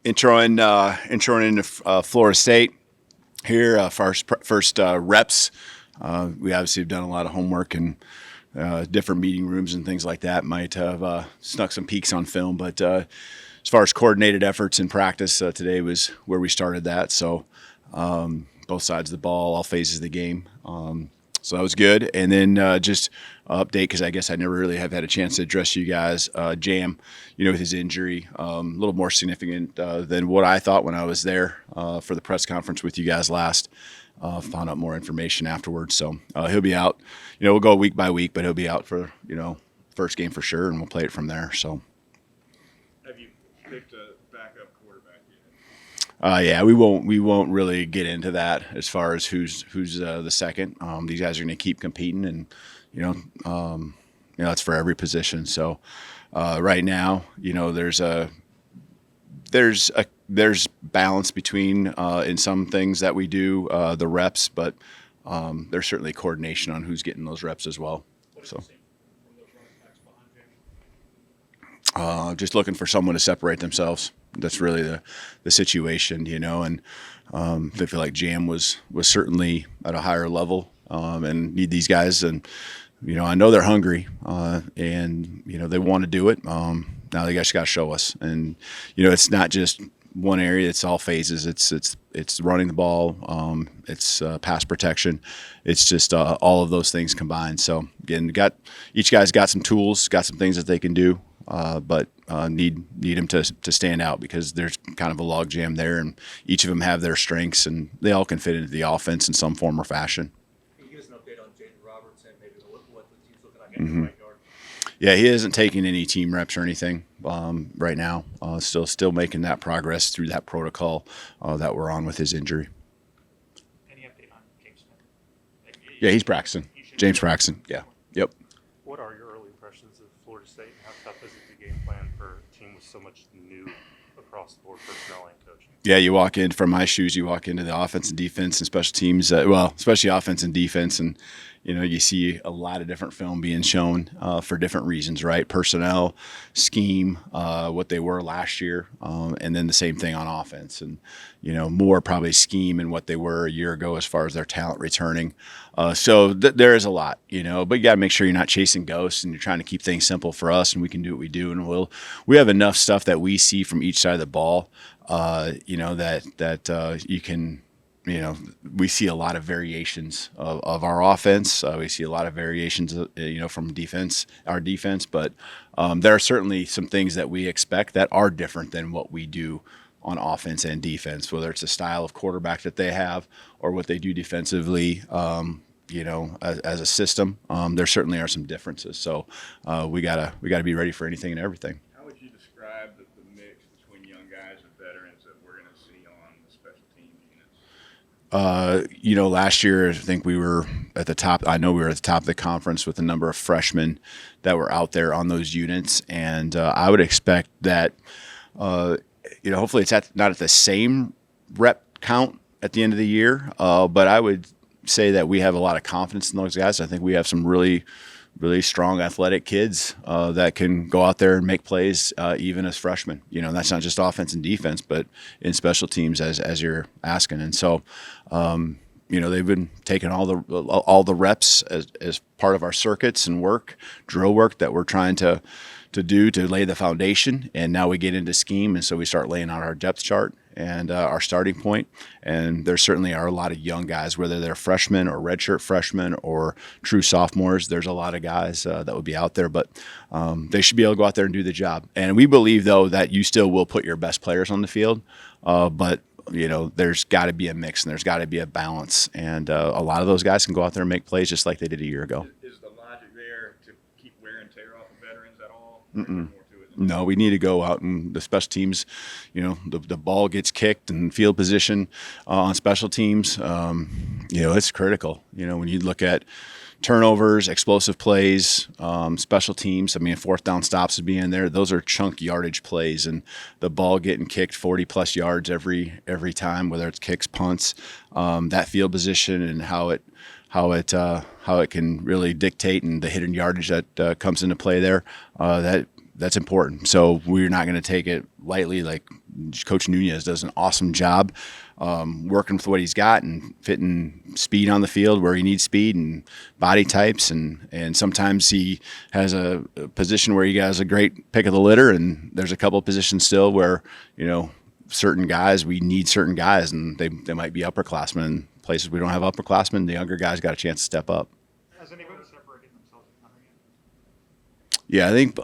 introing into Florida State here, first reps. We obviously have done a lot of homework and different meeting rooms and things like that. Might have snuck some peeks on film, but as far as coordinated efforts in practice, today was where we started that. So both sides of the ball, all phases of the game. So that was good. And then just update, because I guess I never really have had a chance to address you guys. Jam, with his injury, a little more significant than what I thought when I was there for the press conference with you guys last. Found out more information afterwards. So he'll be out. We'll go week by week, but he'll be out for, first game for sure, and we'll play it from there. So. Have you picked a backup quarterback yet? Yeah, we won't really get into that as far as who's the second. These guys are going to keep competing, and it's for every position. So right now, there's balance between in some things that we do the reps, but there's certainly coordination on who's getting those reps as well. So. Just looking for someone to separate themselves. That's really the situation, and they feel like Jam was certainly at a higher level and need these guys. And, I know they're hungry and, they want to do it. Now they just got to show us. And, it's not just one area, it's all phases. It's running the ball. It's pass protection. It's just all of those things combined. So again, each guy's got some tools, got some things that they can do. But need them to stand out, because there's kind of a log jam there, and each of them have their strengths, and they all can fit into the offense in some form or fashion. Can you give us an update on Jaden Robertson, maybe what the team's looking like in the right guard? Yeah, he isn't taking any team reps or anything right now. Still making that progress through that protocol that we're on with his injury. Any update on James Smith? Yeah, he's practicing. James Braxton. Yeah. Yep. What are your early impressions of Florida State, and how tough is it to game plan for a team with so much new across the board personnel and coaching? Yeah, you walk in, from my shoes, you walk into the offense and defense and special teams, especially offense and defense, and you see a lot of different film being shown for different reasons, right? Personnel, scheme, what they were last year, and then the same thing on offense. And, more probably scheme and what they were a year ago as far as their talent returning. So there is a lot, but you got to make sure you're not chasing ghosts, and you're trying to keep things simple for us, and we can do what we do. And we have enough stuff that we see from each side of the ball, that you can – we see a lot of variations of our offense. We see a lot of variations, from our defense. But there are certainly some things that we expect that are different than what we do on offense and defense, whether it's the style of quarterback that they have or what they do defensively, as a system. There certainly are some differences. So we gotta be ready for anything and everything. How would you describe the mix between young guys and veterans that we're going to see on the special teams units? Last year I think we were at the top. I know we were at the top of the conference with a number of freshmen that were out there on those units, and I would expect that. Hopefully it's not at the same rep count at the end of the year, but I would say that we have a lot of confidence in those guys. I think we have some really, really strong athletic kids that can go out there and make plays even as freshmen. That's not just offense and defense, but in special teams as you're asking. And so, they've been taking all the reps as part of our circuits and drill work that we're trying to do to lay the foundation. And now we get into scheme, and so we start laying out our depth chart and our starting point. And there certainly are a lot of young guys, whether they're freshmen or redshirt freshmen or true sophomores. There's a lot of guys that would be out there, but they should be able to go out there and do the job. And we believe, though, that you still will put your best players on the field, but there's got to be a mix, and there's got to be a balance. And a lot of those guys can go out there and make plays just like they did a year ago. Is the logic there to keep wear and tear off of veterans at all? No, we need to go out, and the special teams, the ball gets kicked and field position on special teams. It's critical. When you look at turnovers, explosive plays, special teams. Fourth down stops would be in there. Those are chunk yardage plays, and the ball getting kicked 40-plus yards every time, whether it's kicks, punts, that field position and how it can really dictate, and the hidden yardage that comes into play there. that's important. So we're not going to take it lightly. Like Coach Nunez does an awesome job working with what he's got and fitting speed on the field where he needs speed and body types. And sometimes he has a position where he has a great pick of the litter, and there's a couple of positions still where, certain guys, we need certain guys, and they might be upperclassmen. In places we don't have upperclassmen, the younger guys got a chance to step up. Has anybody separated themselves from Hunter yet? Yeah, I think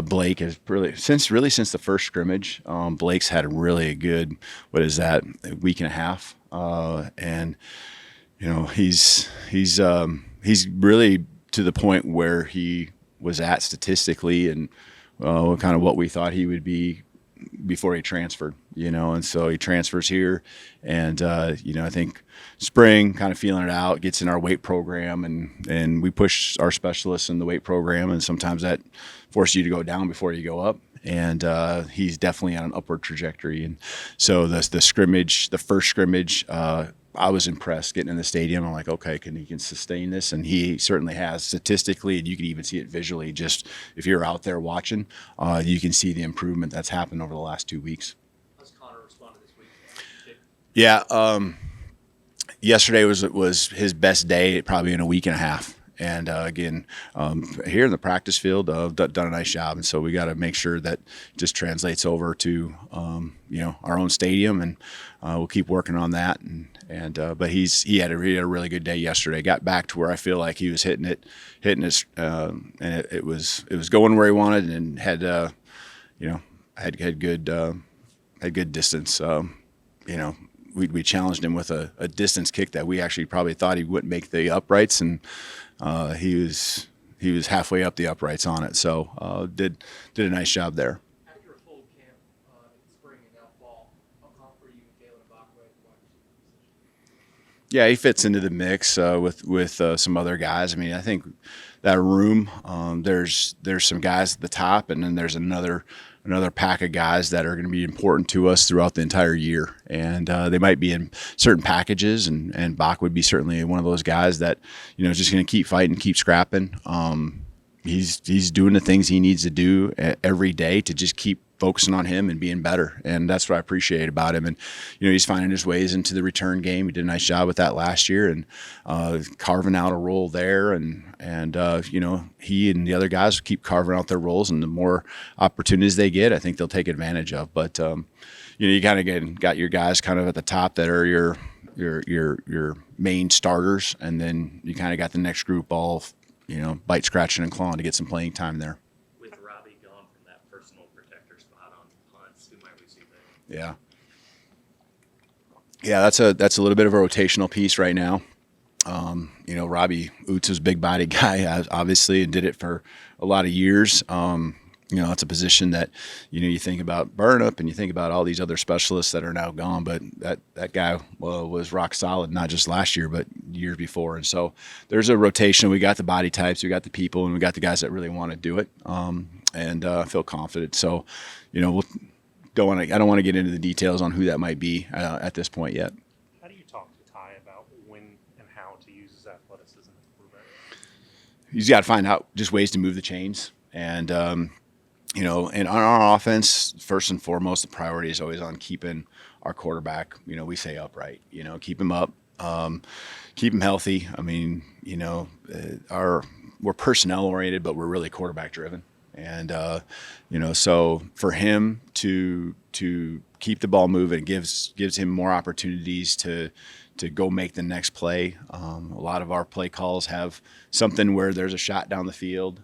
Blake has since the first scrimmage. Blake's had a really good, what is that, a week and a half, and he's really to the point where he was at statistically, and kind of what we thought he would be before he transferred. And so he transfers here, and I think spring kind of feeling it out, gets in our weight program, and we push our specialists in the weight program, and sometimes that forces you to go down before you go up. And he's definitely on an upward trajectory. And so the first scrimmage, I was impressed getting in the stadium. I'm like, okay, he can sustain this, and he certainly has statistically, and you can even see it visually. Just if you're out there watching, you can see the improvement that's happened over the last 2 weeks. How's Connor responded this week? Yeah, yesterday was his best day probably in a week and a half. And again, here in the practice field, done a nice job. And so we got to make sure that just translates over to our own stadium, and we'll keep working on that. But he had a really good day yesterday. Got back to where I feel like he was hitting his, and it was going where he wanted, and had good distance. We challenged him with a distance kick that we actually probably thought he wouldn't make the uprights, and he was halfway up the uprights on it. So did a nice job there. After a full camp in spring and now fall, how confident are you in Kalen DeBoer at the wide receiver position? Yeah, he fits into the mix with some other guys. I mean, I think that room, there's some guys at the top, and then there's another pack of guys that are going to be important to us throughout the entire year. And they might be in certain packages, and Bach would be certainly one of those guys that, is just going to keep fighting, keep scrapping. He's doing the things he needs to do every day to just keep focusing on him and being better. And that's what I appreciate about him. And, he's finding his ways into the return game. He did a nice job with that last year, and carving out a role there. And he and the other guys keep carving out their roles, and the more opportunities they get, I think they'll take advantage of. But, you kind of got your guys kind of at the top that are your main starters. And then you kind of got the next group all, bite, scratching, and clawing to get some playing time there. With Robbie gone from that personal protector spot on punts, who might we see there? Yeah, that's a little bit of a rotational piece right now. Robbie Utz's a big body guy, obviously, and did it for a lot of years. It's a position that, you think about Burnip, and you think about all these other specialists that are now gone, but that guy was rock solid, not just last year, but years before. And so there's a rotation. We got the body types, we got the people, and we got the guys that really want to do it. And I feel confident. So, I don't want to get into the details on who that might be at this point yet. How do you talk to Ty about when and how to use his athleticism as a quarterback? He's got to find out just ways to move the chains. And, and on our offense, first and foremost, the priority is always on keeping our quarterback, we say upright, keep him up, keep him healthy. I mean, we're personnel oriented, but we're really quarterback driven. And, so for him to keep the ball moving gives him more opportunities to go make the next play. A lot of our play calls have something where there's a shot down the field,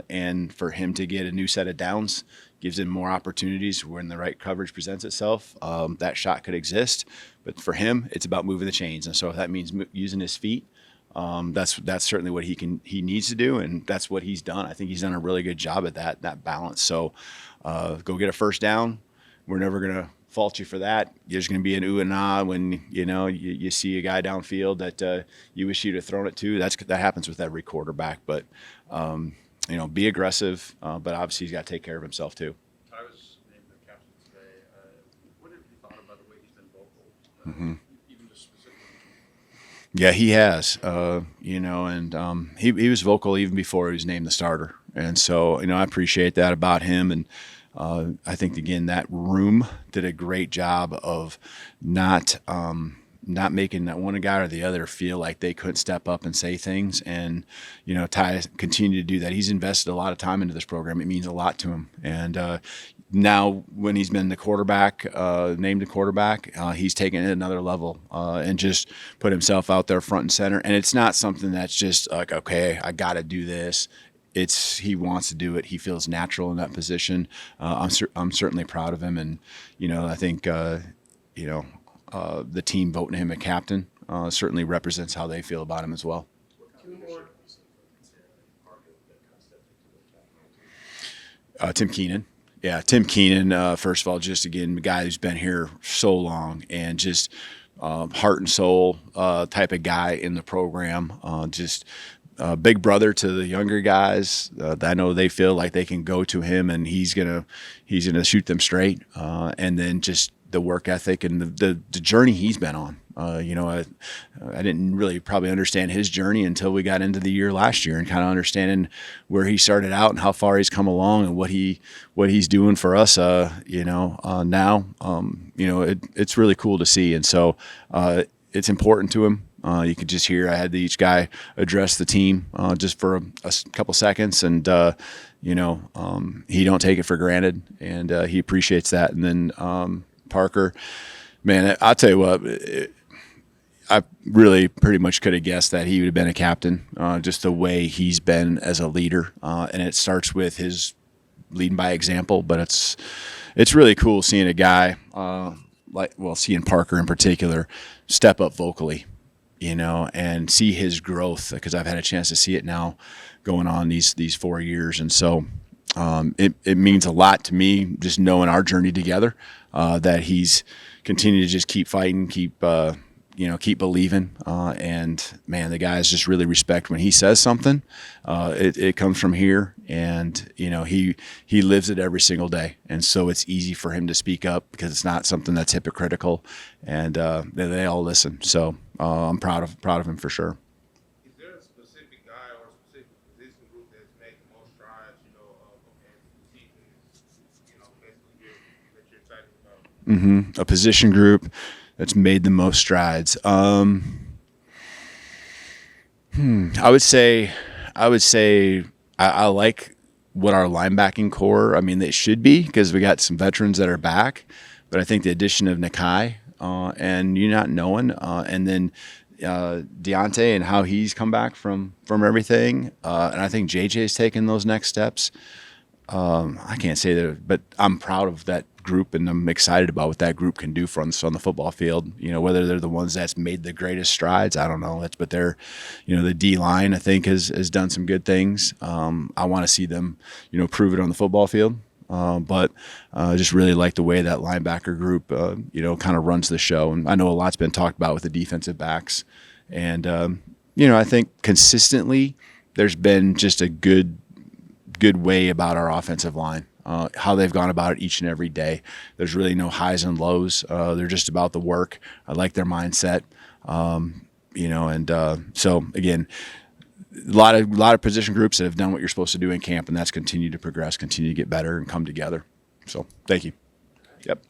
and for him to get a new set of downs gives him more opportunities when the right coverage presents itself. That shot could exist, but for him, it's about moving the chains. And so if that means using his feet, that's certainly what he needs to do, and that's what he's done. I think he's done a really good job at that balance. So go get a first down. We're never gonna fault you for that. You're just gonna be an ooh and ah when you see a guy downfield that you wish you'd have thrown it to. That happens with every quarterback. But be aggressive. But obviously he's got to take care of himself too. Ty was named the captain today. What have you thought about the way he's been vocal? Mm-hmm. Even just specifically. Yeah, he has. And he was vocal even before he was named the starter. And so, I appreciate that about him. And I think, again, that room did a great job of not making that one guy or the other feel like they couldn't step up and say things. And, Ty continued to do that. He's invested a lot of time into this program. It means a lot to him. And now when he's been the quarterback, named the quarterback, he's taken it another level and just put himself out there front and center. And it's not something that's just like, okay, I got to do this. He wants to do it. He feels natural in that position. I'm certainly proud of him. And, I think, the team voting him a captain certainly represents how they feel about him as well. Tim Keenan. Yeah, Tim Keenan, first of all, just, again, a guy who's been here so long and just heart and soul type of guy in the program. Just big brother to the younger guys. I know they feel like they can go to him and he's gonna shoot them straight. And then just the work ethic and the journey he's been on. I didn't really probably understand his journey until we got into the year last year and kind of understanding where he started out and how far he's come along and what he's doing for us. Now, it's really cool to see. And so it's important to him. You could just hear I had each guy address the team just for a couple seconds, and he don't take it for granted, and he appreciates that. And then Parker, man, I'll tell you what, I really pretty much could have guessed that he would have been a captain, just the way he's been as a leader, and it starts with his leading by example. But it's really cool seeing a guy seeing Parker in particular step up vocally. And see his growth, because I've had a chance to see it now going on these 4 years. And so it means a lot to me just knowing our journey together, that he's continued to just keep fighting, keep believing. And, man, the guys just really respect when he says something. It comes from here, and, he lives it every single day. And so it's easy for him to speak up because it's not something that's hypocritical, and they all listen. So I'm proud of him for sure. Is there a specific guy or a specific position group that's made the most strides, and the season is, basically here that you're excited about? A position group that's made the most strides. I would say I like what our linebacking core. I mean, they should be, because we got some veterans that are back, but I think the addition of Nakai and you not knowing, and then Deontay and how he's come back from everything, and I think JJ's taken those next steps. I can't say that, but I'm proud of that group, and I'm excited about what that group can do for us on the football field. Whether they're the ones that's made the greatest strides, I don't know. But they're, the D line, I think has done some good things. I want to see them, prove it on the football field. But just really like the way that linebacker group, kind of runs the show. And I know a lot's been talked about with the defensive backs, and I think consistently there's been just a good way about our offensive line, how they've gone about it each and every day. There's really no highs and lows. They're just about the work. I like their mindset, so again, a lot of position groups that have done what you're supposed to do in camp, and that's continue to progress, continue to get better and come together. So thank you. Yep.